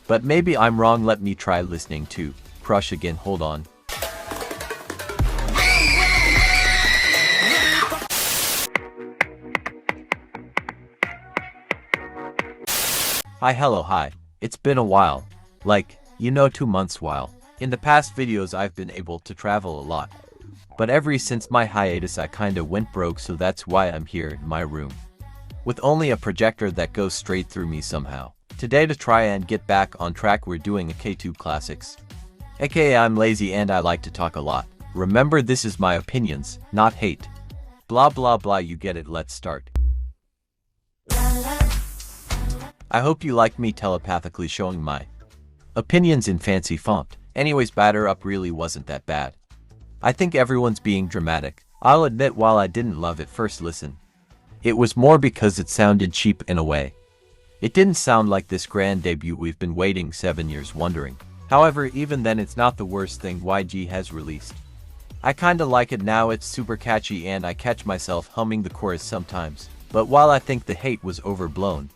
But maybe I'm wrong, let me try listening to Crush again, hold on. Hi, it's been a while. Like, 2 months while. In the past videos I've been able to travel a lot. But ever since my hiatus I kinda went broke, so that's why I'm here in my room. With only a projector that goes straight through me somehow. Today to try and get back on track we're doing a K2 classics. AKA I'm lazy and I like to talk a lot. Remember, this is my opinions, not hate. Blah blah blah, you get it, let's start. I hope you like me telepathically showing my opinions in fancy font. Anyways, Batter Up really wasn't that bad. I think everyone's being dramatic. I'll admit, while I didn't love it first listen, it was more because it sounded cheap in a way. It didn't sound like this grand debut we've been waiting 7 years wondering. However, even then it's not the worst thing YG has released. I kinda like it now, it's super catchy and I catch myself humming the chorus sometimes. But while I think the hate was overblown,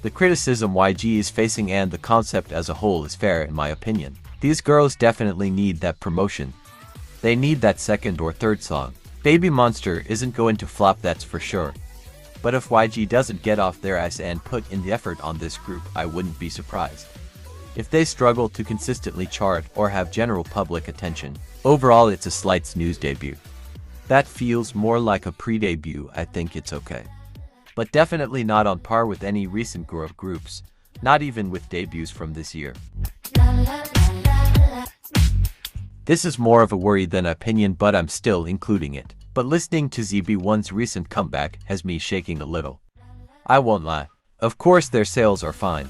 the criticism YG is facing and the concept as a whole is fair in my opinion. These girls definitely need that promotion. They need that second or third song. Baby Monster isn't going to flop, that's for sure. But if YG doesn't get off their ass and put in the effort on this group, I wouldn't be surprised if they struggle to consistently chart or have general public attention. Overall, it's a slight snooze debut. That feels more like a pre-debut. I think it's okay, but definitely not on par with any recent groups, not even with debuts from this year. This is more of a worry than opinion, but I'm still including it. But listening to ZB1's recent comeback has me shaking a little. I won't lie. Of course their sales are fine.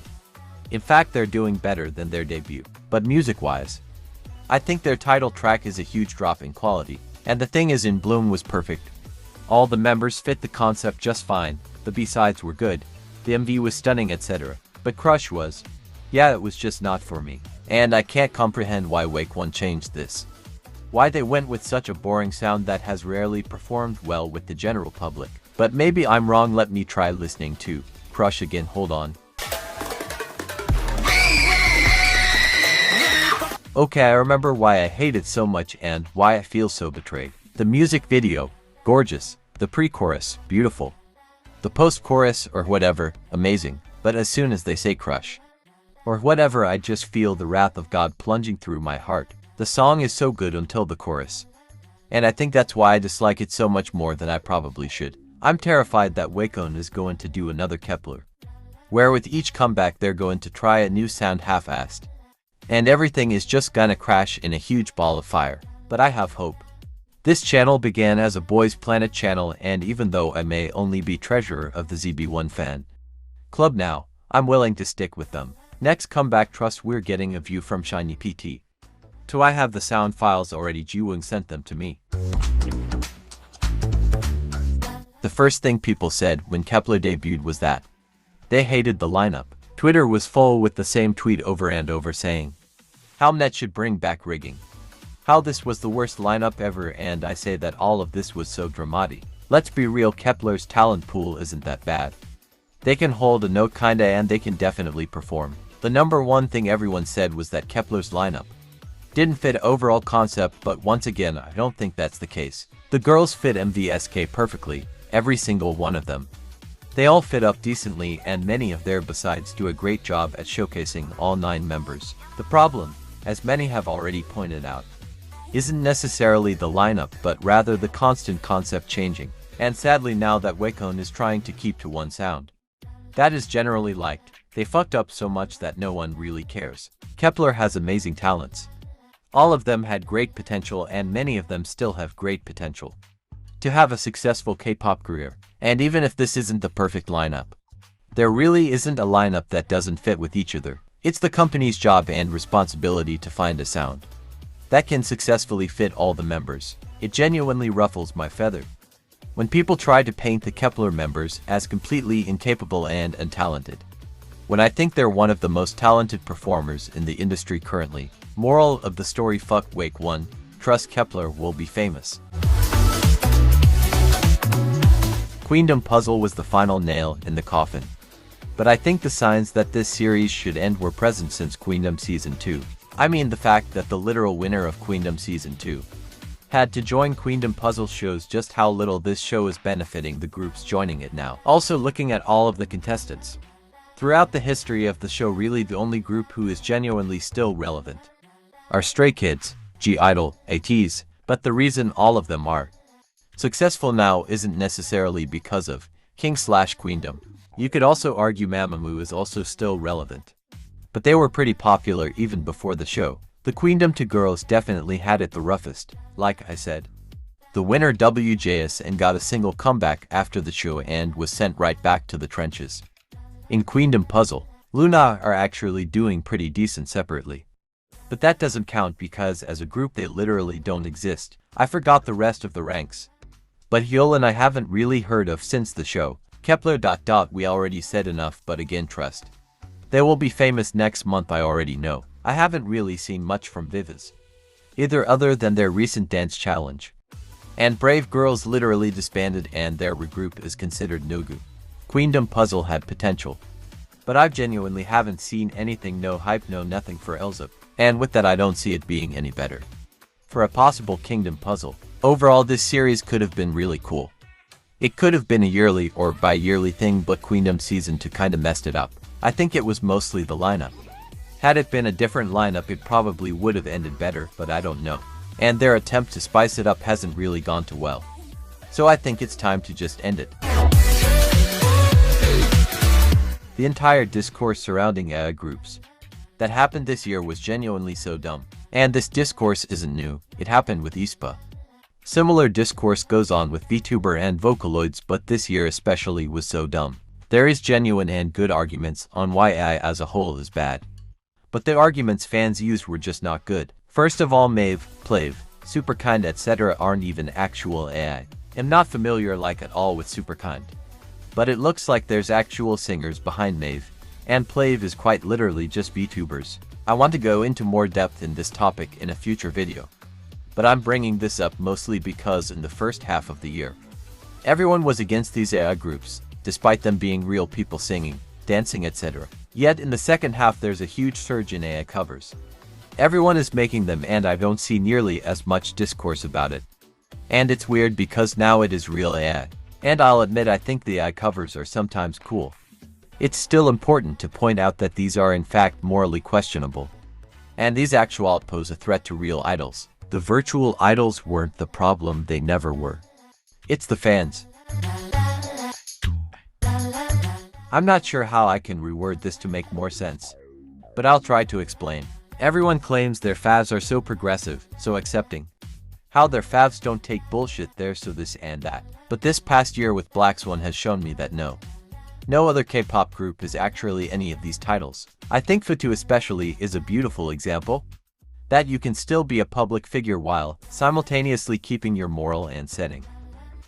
In fact, they're doing better than their debut. But music-wise, I think their title track is a huge drop in quality. And the thing is, In Bloom was perfect. All the members fit the concept just fine. The B-sides were good. The MV was stunning, etc. But Crush was, it was just not for me. And I can't comprehend why WONBIN changed this. Why they went with such a boring sound that has rarely performed well with the general public. But maybe I'm wrong, let me try listening to Crush again, hold on. Okay, I remember why I hate it so much and why I feel so betrayed. The music video, gorgeous. The pre-chorus, beautiful. The post-chorus or whatever, amazing. But as soon as they say Crush or whatever, I just feel the wrath of God plunging through my heart. The song is so good until the chorus. And I think that's why I dislike it so much more than I probably should. I'm terrified that WONBIN is going to do another Kepler, where with each comeback they're going to try a new sound half-assed. And everything is just gonna crash in a huge ball of fire. But I have hope. This channel began as a Boys Planet channel, and even though I may only be treasurer of the ZB1 fan club now, I'm willing to stick with them. Next comeback, trust we're getting a view from Shiny PT. So I have the sound files already, Joo E sent them to me. The first thing people said when Kepler debuted was that they hated the lineup. Twitter was full with the same tweet over and over saying how Mnet should bring back rigging, how this was the worst lineup ever, and I say that all of this was so dramatic. Let's be real, Kepler's talent pool isn't that bad. They can hold a note kinda, and they can definitely perform. The number one thing everyone said was that Kepler's lineup didn't fit overall concept, but once again I don't think that's the case. The girls fit MVSK perfectly, every single one of them. They all fit up decently, and many of their besides do a great job at showcasing all 9 members. The problem, as many have already pointed out, isn't necessarily the lineup but rather the constant concept changing. And sadly, now that WONBIN is trying to keep to one sound that is generally liked, they fucked up so much that no one really cares. Kepler has amazing talents. All of them had great potential, and many of them still have great potential to have a successful K-pop career. And even if this isn't the perfect lineup, there really isn't a lineup that doesn't fit with each other. It's the company's job and responsibility to find a sound that can successfully fit all the members. It genuinely ruffles my feather when people try to paint the Kepler members as completely incapable and untalented, when I think they're one of the most talented performers in the industry currently. Moral of the story: fuck WONBIN, trust Kepler will be famous. Queendom puzzle was the final nail in the coffin. But I think the signs that this series should end were present since Queendom Season 2. I mean the fact that the literal winner of Queendom Season 2 had to join Queendom Puzzle shows just how little this show is benefiting the groups joining it now. Also, looking at all of the contestants throughout the history of the show, really the only group who is genuinely still relevant are Stray Kids, I-DLE, ARTMS, but the reason all of them are successful now isn't necessarily because of King/Queendom. You could also argue Mamamoo is also still relevant, but they were pretty popular even before the show. The Queendom 2 girls definitely had it the roughest, like I said. The winner NWJNS got a single comeback after the show and was sent right back to the trenches. In Queendom Puzzle, LOONA are actually doing pretty decent separately. But that doesn't count because as a group they literally don't exist. I forgot the rest of the ranks. But Hyolyn I haven't really heard of since the show. Kepler ... we already said enough, but again trust. They will be famous next month, I already know. I haven't really seen much from VIVI's either other than their recent dance challenge. And Brave Girls literally disbanded and their regroup is considered NWJNS. Queendom Puzzle had potential, but I genuinely haven't seen anything, no hype, no nothing for LEEHAB. And with that I don't see it being any better for a possible Kingdom Puzzle. Overall this series could have been really cool. It could have been a yearly or bi-yearly thing, but Queendom Season 2 kinda messed it up. I think it was mostly the lineup. Had it been a different lineup it probably would have ended better, but I don't know. And their attempt to spice it up hasn't really gone too well. So I think it's time to just end it. The entire discourse surrounding AI groups that happened this year was genuinely so dumb. And this discourse isn't new, it happened with Aespa. Similar discourse goes on with VTuber and Vocaloids, but this year especially was so dumb. There is genuine and good arguments on why AI as a whole is bad. But the arguments fans used were just not good. First of all, Maeve, Plav, Superkind etc. aren't even actual AI. I'm not familiar like at all with Superkind. But it looks like there's actual singers behind Maeve, and Plav is quite literally just VTubers. I want to go into more depth in this topic in a future video. But I'm bringing this up mostly because in the first half of the year, everyone was against these AI groups, despite them being real people singing, dancing etc. Yet in the second half there's a huge surge in AI covers. Everyone is making them and I don't see nearly as much discourse about it. And it's weird because now it is real AI. And I'll admit I think the AI covers are sometimes cool. It's still important to point out that these are in fact morally questionable. And these actually pose a threat to real idols. The virtual idols weren't the problem, they never were. It's the fans. I'm not sure how I can reword this to make more sense, but I'll try to explain. Everyone claims their favs are so progressive, so accepting. How their favs don't take bullshit there, so this and that. But this past year with Black Swan has shown me that no other K-pop group is actually any of these titles. I think FA2 especially is a beautiful example. That you can still be a public figure while simultaneously keeping your moral and setting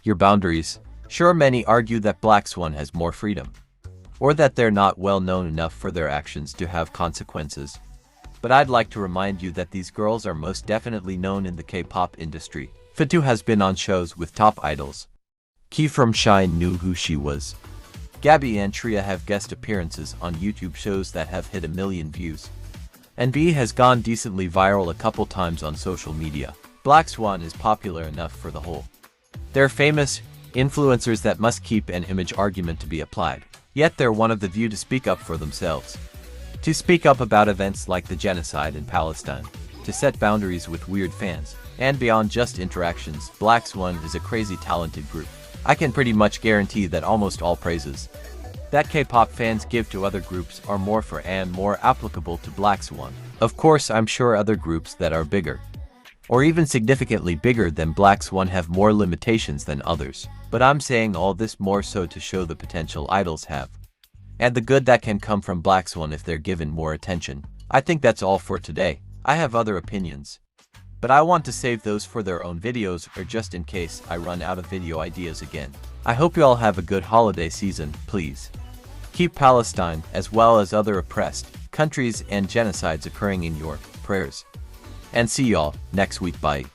your boundaries. Sure, many argue that Black Swan has more freedom, or that they're not well known enough for their actions to have consequences. But I'd like to remind you that these girls are most definitely known in the K-pop industry. FA2 has been on shows with top idols. Key from Shine knew who she was. Gabby and Tria have guest appearances on YouTube shows that have hit 1 million views. And B has gone decently viral a couple times on social media. Black Swan is popular enough for the whole. They're famous influencers that must keep an image argument to be applied. Yet they're one of the few to speak up for themselves. To speak up about events like the genocide in Palestine. To set boundaries with weird fans. And beyond just interactions, Black Swan is a crazy talented group. I can pretty much guarantee that almost all praises that K-pop fans give to other groups are more for and more applicable to Black Swan. Of course, I'm sure other groups that are bigger, or even significantly bigger than Black Swan have more limitations than others. But I'm saying all this more so to show the potential idols have, and the good that can come from Black Swan if they're given more attention. I think that's all for today. I have other opinions, but I want to save those for their own videos or just in case I run out of video ideas again. I hope you all have a good holiday season, please. Keep Palestine, as well as other oppressed countries and genocides occurring in your prayers. And see y'all next week, bye.